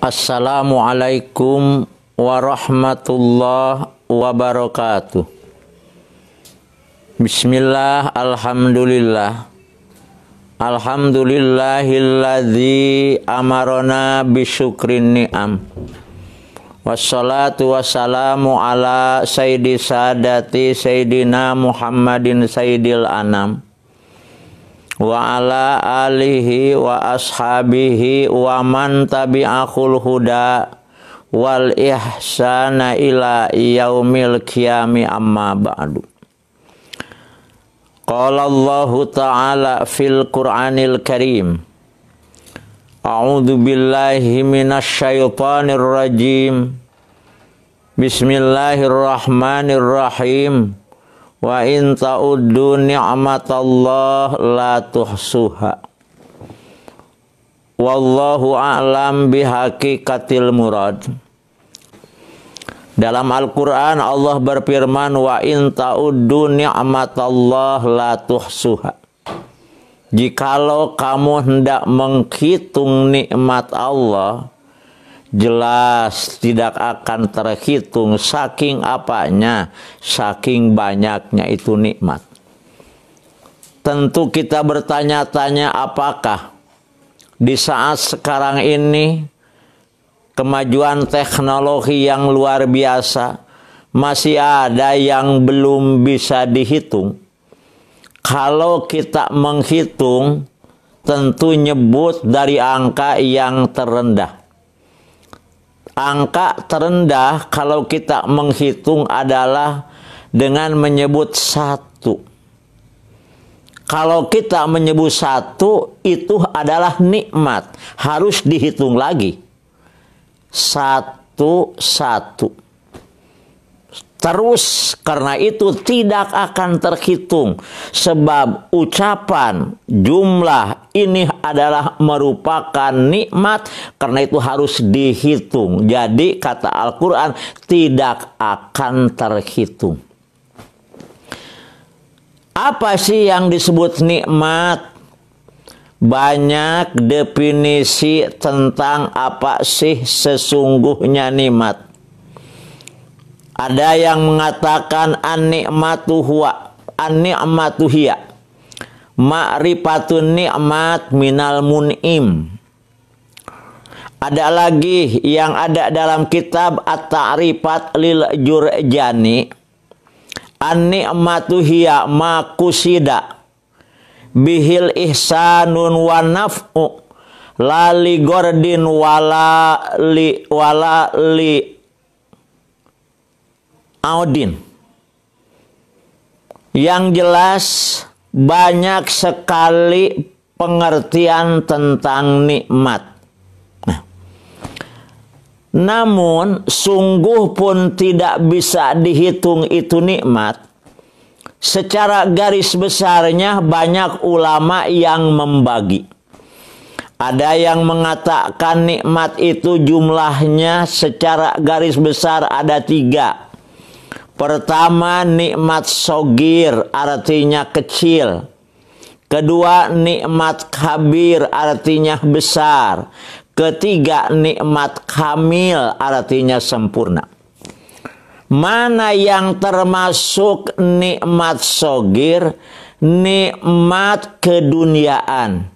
Assalamualaikum warahmatullahi wabarakatuh. Bismillah, alhamdulillah. Alhamdulillahilladzi amarona bisyukrin ni'am. Wassalatu wassalamu ala sayyidi sadati sayyidina Muhammadin sayyidil anam. Wa ala alihi wa ashabihi wa man tabi'ahul huda wal ihsana ila yaumil qiyami amma ba'du. Qala Allahu ta'ala fil Qur'anil Karim, a'udzu billahi minasyaitonir rajim. Bismillahirrahmanirrahim. Wa in ta'uddu ni'matallah la tuhsuha. Wallahu a'lam bihaqiqatil murad. Dalam Al-Quran Allah berfirman, wa in ta'uddu ni'matallah la tuhsuha. Jikalau kamu hendak menghitung nikmat Allah, jelas tidak akan terhitung. Saking apanya? Saking banyaknya itu nikmat. Tentu kita bertanya-tanya, apakah di saat sekarang ini kemajuan teknologi yang luar biasa masih ada yang belum bisa dihitung? Kalau kita menghitung, tentu nyebut dari angka yang terendah. Angka terendah kalau kita menghitung adalah dengan menyebut satu. Kalau kita menyebut satu, itu adalah nikmat. Harus dihitung lagi. Satu-satu. Terus karena itu tidak akan terhitung. Sebab ucapan jumlah ini adalah merupakan nikmat. Karena itu harus dihitung. Jadi kata Al-Quran tidak akan terhitung. Apa sih yang disebut nikmat? Banyak definisi tentang apa sih sesungguhnya nikmat. Ada yang mengatakan an-ni'matu huwa, an-ni'matu hiya ma'rifatun ni'mat minal mun'im. Ada lagi yang ada dalam kitab At-Ta'rifat lil Jurjani, an-ni'matu hiya ma kusida bihil ihsanun wa naf'u la li gordin wala li Audin. Yang jelas banyak sekali pengertian tentang nikmat. Namun sungguh pun tidak bisa dihitung itu nikmat. Secara garis besarnya banyak ulama yang membagi. Ada yang mengatakan nikmat itu jumlahnya secara garis besar ada 3. Pertama, nikmat sogir, artinya kecil. Kedua, nikmat kabir, artinya besar. Ketiga, nikmat kamil, artinya sempurna. Mana yang termasuk nikmat sogir? Nikmat keduniaan.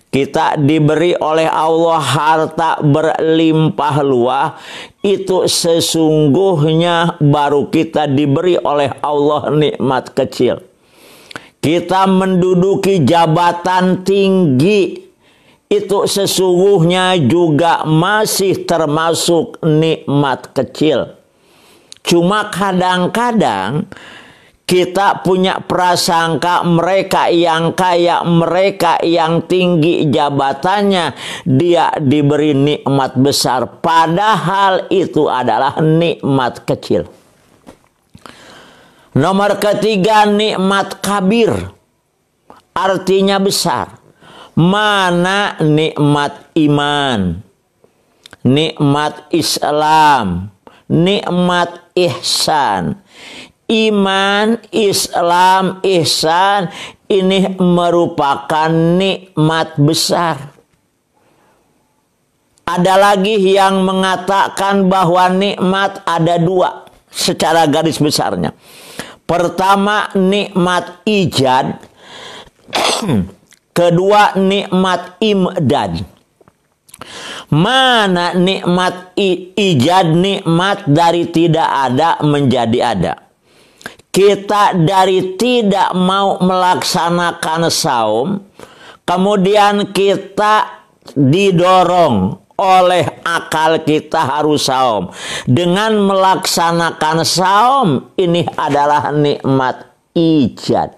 Kita diberi oleh Allah harta berlimpah luas, itu sesungguhnya baru kita diberi oleh Allah nikmat kecil. Kita menduduki jabatan tinggi, itu sesungguhnya juga masih termasuk nikmat kecil. Cuma kadang-kadang kita punya prasangka mereka yang kaya, mereka yang tinggi jabatannya, dia diberi nikmat besar. Padahal itu adalah nikmat kecil. Nomor ketiga, nikmat kabir, artinya besar. Mana nikmat iman, nikmat Islam, nikmat ihsan. Iman, Islam, ihsan ini merupakan nikmat besar. Ada lagi yang mengatakan bahwa nikmat ada dua secara garis besarnya. Pertama nikmat ijad, kedua nikmat imdad. Mana nikmat ijad? Nikmat dari tidak ada menjadi ada. Kita dari tidak mau melaksanakan saum, kemudian kita didorong oleh akal kita harus saum. Dengan melaksanakan saum, ini adalah nikmat ijad.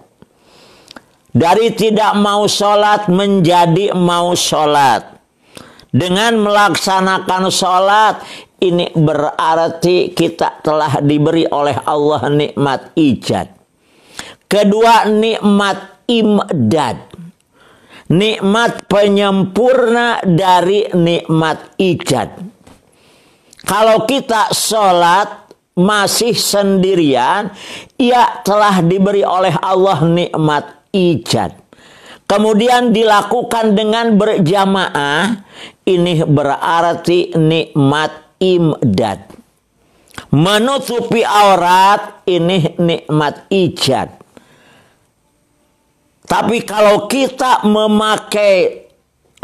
Dari tidak mau sholat menjadi mau sholat. Dengan melaksanakan sholat, ini berarti kita telah diberi oleh Allah nikmat ijad. Kedua, nikmat imdad. Nikmat penyempurna dari nikmat ijad. Kalau kita sholat masih sendirian, ia telah diberi oleh Allah nikmat ijad. Kemudian dilakukan dengan berjamaah, ini berarti nikmat imdad. Menutupi aurat, ini nikmat ijad. Tapi kalau kita memakai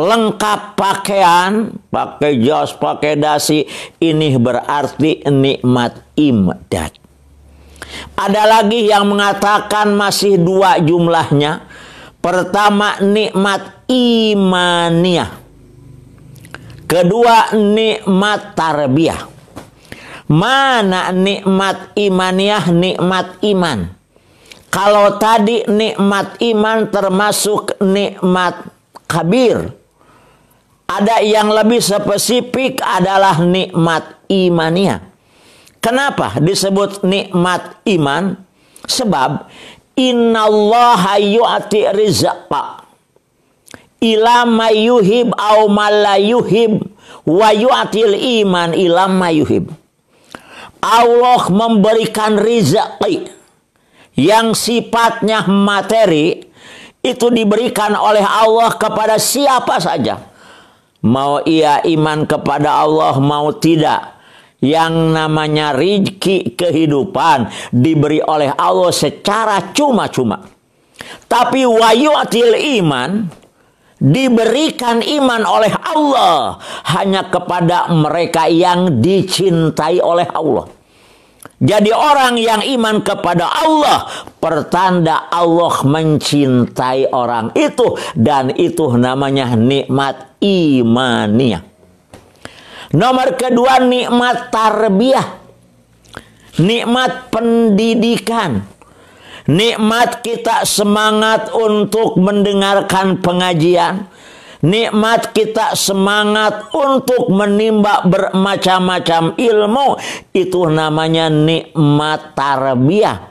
lengkap pakaian, pakai jas, pakai dasi, ini berarti nikmat imdad. Ada lagi yang mengatakan masih dua jumlahnya. Pertama nikmat imaniyah. Kedua nikmat tarbiyah. Mana nikmat imaniyah? Nikmat iman. Kalau tadi nikmat iman termasuk nikmat kabir. Ada yang lebih spesifik adalah nikmat imaniyah. Kenapa disebut nikmat iman? Sebab innallaha yu'ti rizqa ila ma yuhib aw ma la yuhib wa yu'til iman ila ma yuhib. Allah memberikan rezeki yang sifatnya materi, itu diberikan oleh Allah kepada siapa saja. Mau ia iman kepada Allah, mau tidak. Yang namanya rezeki kehidupan diberi oleh Allah secara cuma-cuma. Tapi wa yu'til iman, diberikan iman oleh Allah hanya kepada mereka yang dicintai oleh Allah. Jadi orang yang iman kepada Allah, pertanda Allah mencintai orang itu, dan itu namanya nikmat imaniyah. Nomor kedua nikmat tarbiyah. Nikmat pendidikan. Nikmat kita semangat untuk mendengarkan pengajian. Nikmat kita semangat untuk menimba bermacam-macam ilmu. Itu namanya nikmat tarbiyah.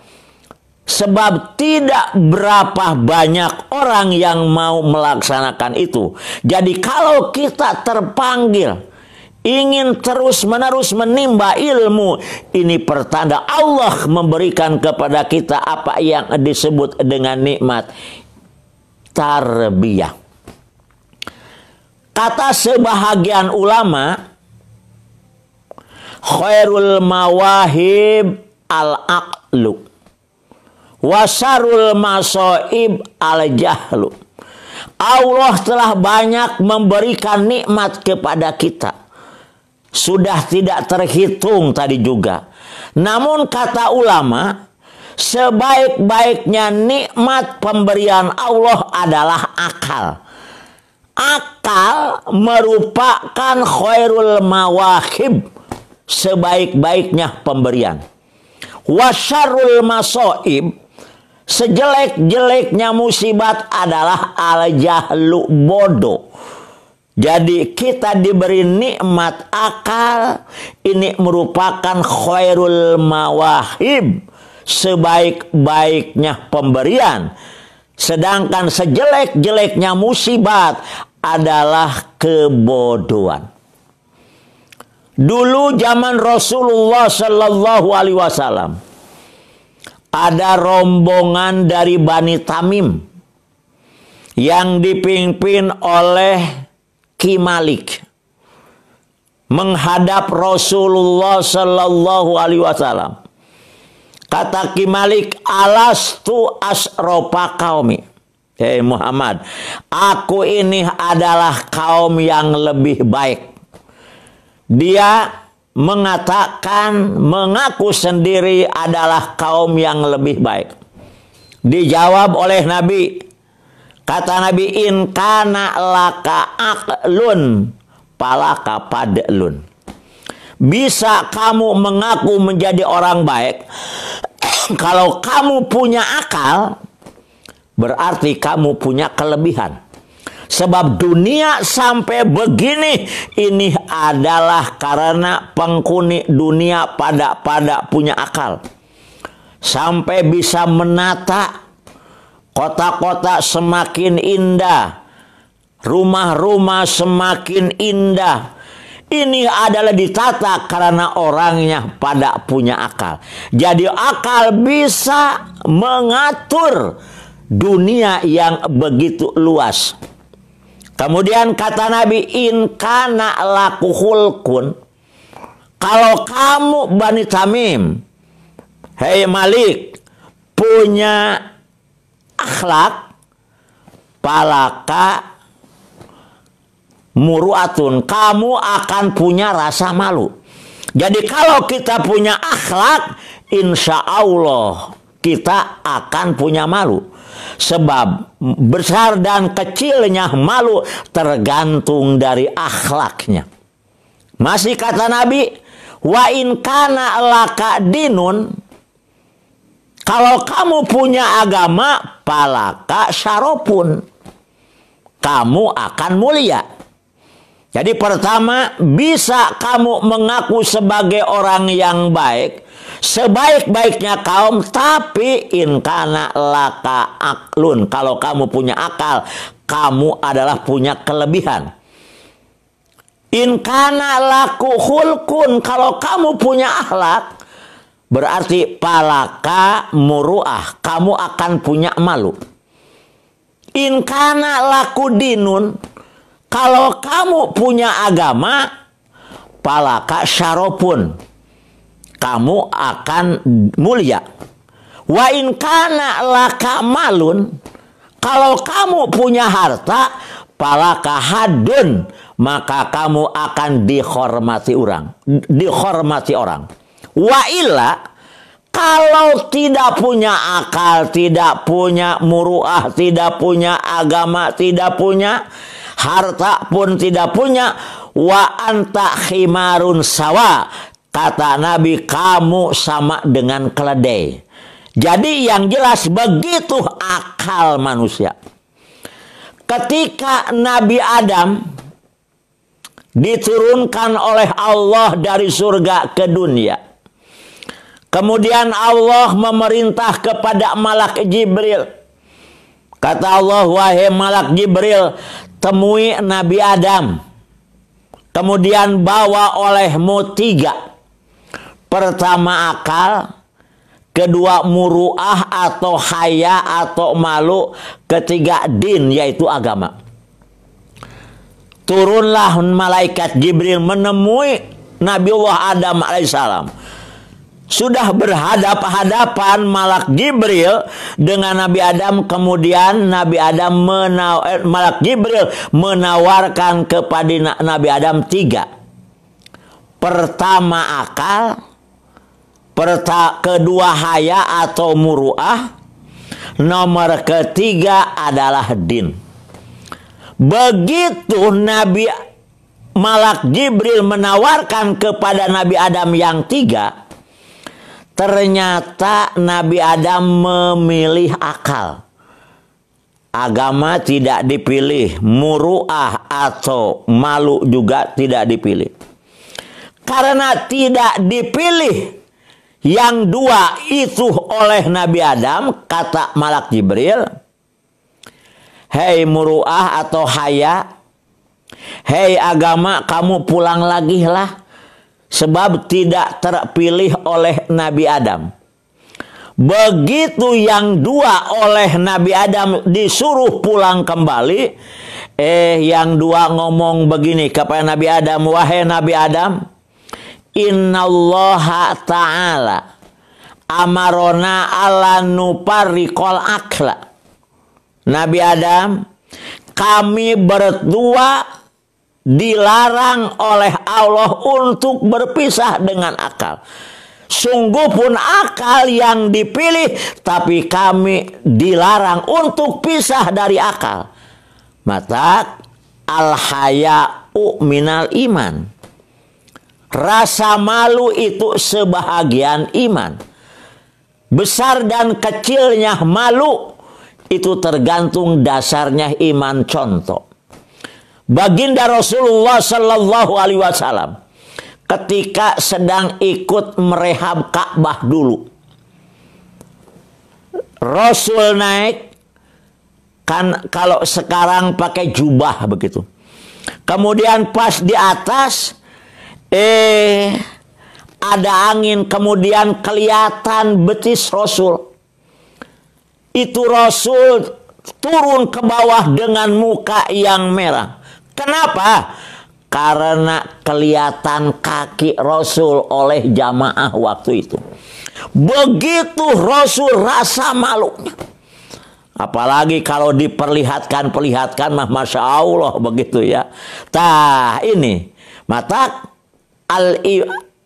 Sebab tidak berapa banyak orang yang mau melaksanakan itu. Jadi kalau kita terpanggil ingin terus-menerus menimba ilmu, ini pertanda Allah memberikan kepada kita apa yang disebut dengan nikmat tarbiyah. Kata sebahagian ulama, khairul mawahib al-aqlu wasarul masoib al-jahlu. Allah telah banyak memberikan nikmat kepada kita. Sudah tidak terhitung tadi juga. Namun kata ulama, sebaik-baiknya nikmat pemberian Allah adalah akal. Akal merupakan khairul mawahib, sebaik-baiknya pemberian. Wasyarul masoib, sejelek-jeleknya musibat adalah al-jahlu, bodoh. Jadi kita diberi nikmat akal, ini merupakan khairul mawahib, sebaik-baiknya pemberian. Sedangkan sejelek-jeleknya musibat adalah kebodohan. Dulu zaman Rasulullah Sallallahu Alaihi Wasallam, ada rombongan dari Bani Tamim yang dipimpin oleh Ki Malik. menghadap Rasulullah Sallallahu Alaihi Wasallam. Kata Ki Malik, alastu asrofa qaumi. Hei Muhammad, aku ini adalah kaum yang lebih baik. Dia mengatakan, mengaku sendiri adalah kaum yang lebih baik. Dijawab oleh Nabi, kata Nabi, in kana laka aqlun palaka padlun. Bisa kamu mengaku menjadi orang baik kalau kamu punya akal, berarti kamu punya kelebihan. Sebab dunia sampai begini, ini adalah karena penghuni dunia pada punya akal. Sampai bisa menata kota-kota semakin indah, rumah-rumah semakin indah. Ini adalah ditata karena orangnya pada punya akal. Jadi akal bisa mengatur dunia yang begitu luas. Kemudian kata Nabi, in kana laku hulkun. Kalau kamu Bani Tamim, hei Malik, punya akhlak, palaka muru'atun, kamu akan punya rasa malu. Jadi kalau kita punya akhlak, insya Allah kita akan punya malu. Sebab besar dan kecilnya malu tergantung dari akhlaknya. Masih kata Nabi, wa in kana laka dinun, kalau kamu punya agama, palaka syarofun, kamu akan mulia. Jadi pertama, bisa kamu mengaku sebagai orang yang baik, sebaik-baiknya kaum, tapi in kana laka aklun, kalau kamu punya akal, kamu adalah punya kelebihan. In kana laku hulkun, kalau kamu punya akhlak, berarti palaka muruah, kamu akan punya malu. In kana laku dinun, kalau kamu punya agama, palaka syarofun, kamu akan mulia. Wa in kana laka malun, kalau kamu punya harta, palaka hadun, maka kamu akan dihormati orang. Wa illa, kalau tidak punya akal, tidak punya muruah, tidak punya agama, tidak punya harta pun tidak punya, wa anta khimarun sawa, kata Nabi, kamu sama dengan keledai. Jadi yang jelas begitu akal manusia. Ketika Nabi Adam diturunkan oleh Allah dari surga ke dunia, kemudian Allah memerintah kepada malak Jibril. Kata Allah, wahai malak Jibril, temui Nabi Adam, kemudian bawa olehmu 3. Pertama akal, kedua muruah atau haya atau malu, ketiga din yaitu agama. Turunlah malaikat Jibril menemui Nabiullah Adam alaihissalam. Sudah berhadap-hadapan malak Jibril dengan Nabi Adam, kemudian malak Jibril menawarkan kepada Nabi Adam 3. Pertama akal, kedua haya atau muruah, nomor ketiga adalah din. Begitu malak Jibril menawarkan kepada Nabi Adam yang 3, ternyata Nabi Adam memilih akal. Agama tidak dipilih, muruah atau malu juga tidak dipilih. Karena tidak dipilih yang 2 itu oleh Nabi Adam, kata malak Jibril, hei muruah atau haya, hei agama, kamu pulang lagi lah. Sebab tidak terpilih oleh Nabi Adam. Begitu yang 2 oleh Nabi Adam disuruh pulang kembali, Yang dua ngomong begini kepada Nabi Adam, wahai Nabi Adam, innallaha ta'ala amarona ala nuparriqal akla. Nabi Adam, kami berdua dilarang oleh Allah untuk berpisah dengan akal. Sungguh pun akal yang dipilih, tapi kami dilarang untuk pisah dari akal. Maka al-haya'u minal iman. Rasa malu itu sebahagian iman. Besar dan kecilnya malu itu tergantung dasarnya iman. Contoh, baginda Rasulullah Sallallahu Alaihi Wasallam ketika sedang ikut merehab Ka'bah dulu, Rasul naik, kan kalau sekarang pakai jubah begitu. Kemudian pas di atas, ada angin, kemudian kelihatan betis Rasul. Itu Rasul turun ke bawah dengan muka yang merah. Kenapa? Karena kelihatan kaki Rasul oleh jamaah waktu itu. Begitu Rasul rasa malunya. Apalagi kalau diperlihatkan mah Masya Allah begitu ya. Tah ini mata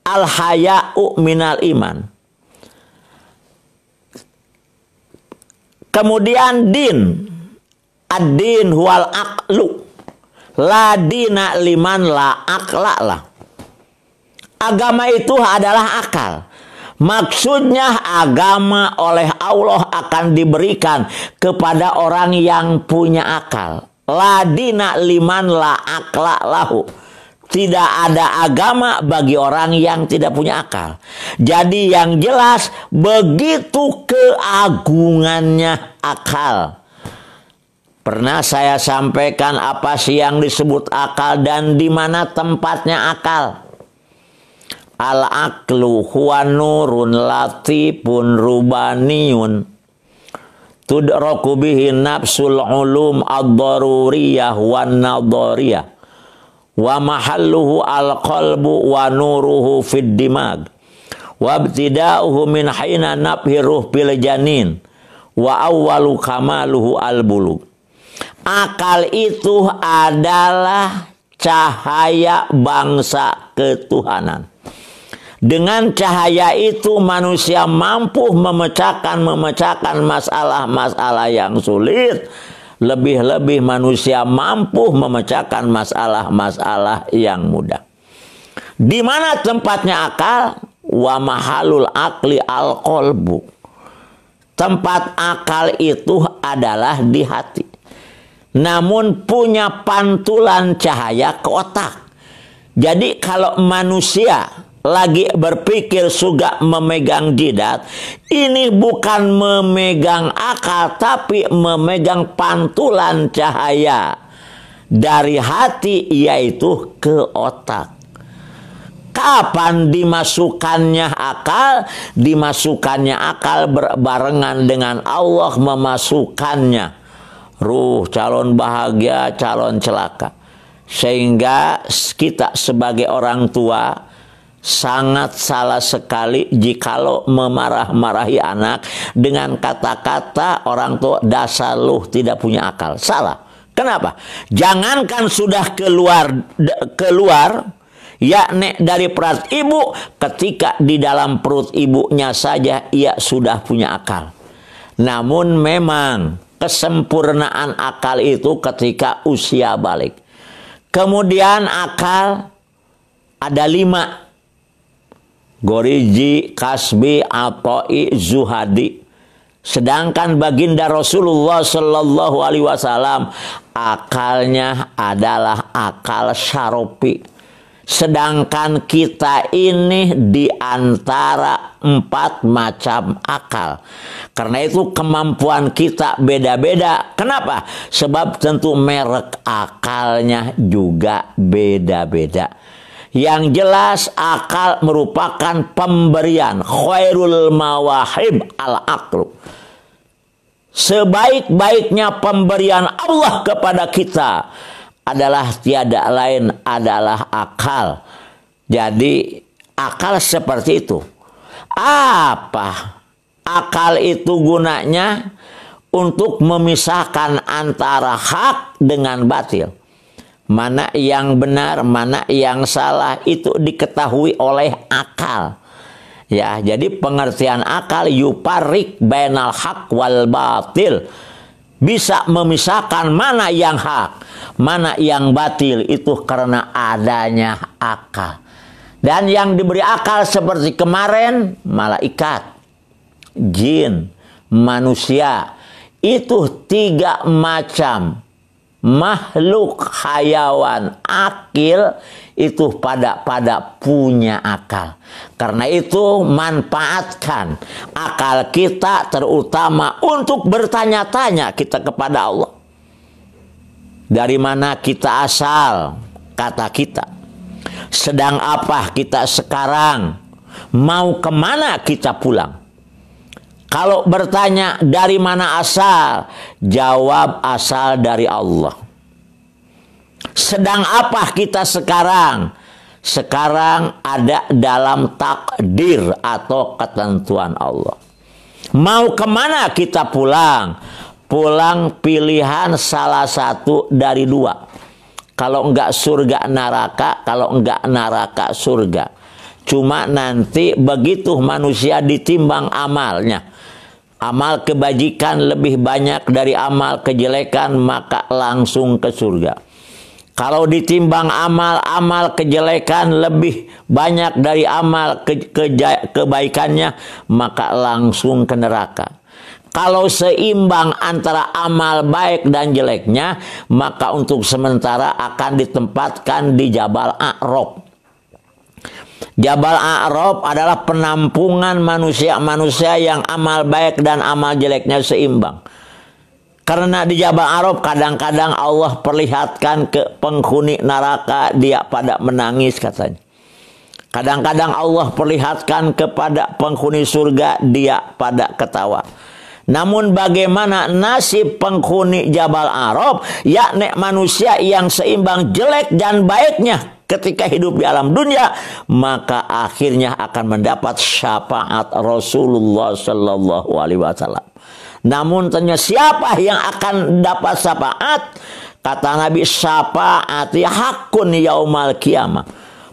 al-haya'u minal iman. Kemudian din. Ad-din huwal aqlu. La dina liman la akla lah. Agama itu adalah akal. Maksudnya agama oleh Allah akan diberikan kepada orang yang punya akal. La dina liman la akla lahu. Tidak ada agama bagi orang yang tidak punya akal. Jadi yang jelas begitu keagungannya akal. Pernah saya sampaikan apa sih yang disebut akal dan di mana tempatnya akal. Al-aqlu huwa nurun latifun rubaniyun tudraku bihi nafsul ulum ad-daruriyah wan nadariyah wa mahalluhu al-qalbu wa nuruhu fid dimag wa ibtida'uhu min hina nabhiruh bil janin wa awwalu kamaluhu al-bulug. Akal itu adalah cahaya bangsa ketuhanan. Dengan cahaya itu manusia mampu memecahkan masalah-masalah yang sulit. Lebih-lebih manusia mampu memecahkan masalah-masalah yang mudah. Di mana tempatnya akal? Wa mahalul akli al-qalbu. Tempat akal itu adalah di hati. Namun punya pantulan cahaya ke otak. Jadi kalau manusia lagi berpikir juga memegang jidat, ini bukan memegang akal, tapi memegang pantulan cahaya dari hati, yaitu ke otak. Kapan dimasukkannya akal? Dimasukkannya akal berbarengan dengan Allah memasukkannya ruh, calon bahagia, calon celaka. Sehingga kita sebagai orang tua sangat salah sekali jikalau memarah-marahi anak dengan kata-kata orang tua, dasar lu tidak punya akal. Salah. Kenapa? Jangankan sudah keluar yakni dari perut ibu, ketika di dalam perut ibunya saja ia sudah punya akal. Namun memang kesempurnaan akal itu ketika usia balik. Kemudian akal ada 5. Goriji, kasbi, atoi, zuhadi. Sedangkan baginda Rasulullah Sallallahu Alaihi Wasallam akalnya adalah akal syarafi. Sedangkan kita ini di antara 4 macam akal. Karena itu kemampuan kita beda-beda. Kenapa? Sebab tentu merek akalnya juga beda-beda. Yang jelas akal merupakan pemberian. Khairul mawahib al-aqlu. sebaik-baiknya pemberian Allah kepada kita adalah tiada lain adalah akal. Jadi akal seperti itu. Apa akal itu gunanya? Untuk memisahkan antara hak dengan batil. Mana yang benar, mana yang salah, itu diketahui oleh akal. Ya, jadi pengertian akal yuparik bainal haq wal batil. Bisa memisahkan mana yang hak, mana yang batil, itu karena adanya akal. Dan yang diberi akal seperti kemarin, malaikat, jin, manusia. Itu 3 macam makhluk hayawan akil itu pada punya akal. Karena itu manfaatkan akal kita terutama untuk bertanya-tanya kita kepada Allah. Dari mana kita asal, kata kita. Sedang apa kita sekarang, mau kemana kita pulang. Kalau bertanya dari mana asal, jawab asal dari Allah. Sedang apa kita sekarang? Sekarang ada dalam takdir atau ketentuan Allah. Mau kemana kita pulang? Pulang pilihan salah satu dari 2. Kalau enggak surga neraka, kalau enggak neraka surga. Cuma nanti begitu manusia ditimbang amalnya. Amal kebajikan lebih banyak dari amal kejelekan, maka langsung ke surga. Kalau ditimbang amal kejelekan lebih banyak dari amal kebaikannya, maka langsung ke neraka. Kalau seimbang antara amal baik dan jeleknya, maka untuk sementara akan ditempatkan di Jabal A'raf. Jabal A'raf adalah penampungan manusia-manusia yang amal baik dan amal jeleknya seimbang. Karena di Jabal A'raf kadang-kadang Allah perlihatkan ke penghuni neraka, dia pada menangis katanya. Kadang-kadang Allah perlihatkan kepada penghuni surga, dia pada ketawa. Namun bagaimana nasib penghuni Jabal A'raf, yakni manusia yang seimbang jelek dan baiknya ketika hidup di alam dunia, maka akhirnya akan mendapat syafaat Rasulullah Sallallahu Alaihi Wasallam. Namun tanya siapa yang akan dapat syafaat? Kata Nabi, syafaati hakun yaumal qiyamah.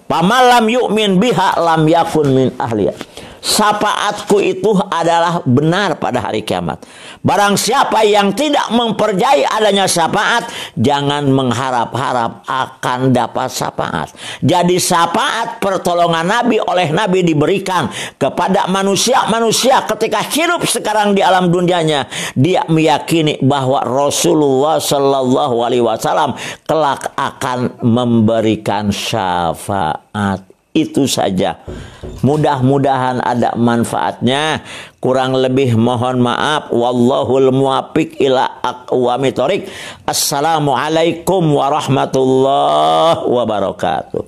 Pamalam yu'min biha lam yakun min ahliya. Syafaatku itu adalah benar pada hari kiamat. Barang siapa yang tidak mempercayai adanya syafaat, jangan mengharap-harap akan dapat syafaat. Jadi syafaat pertolongan Nabi oleh Nabi diberikan kepada manusia-manusia ketika hidup sekarang di alam dunianya. Dia meyakini bahwa Rasulullah Sallallahu Alaihi Wasallam kelak akan memberikan syafaat. Itu saja. Mudah-mudahan ada manfaatnya. Kurang lebih mohon maaf. Wallahul muwaffiq ila aqwamit thoriq. Assalamualaikum warahmatullahi wabarakatuh.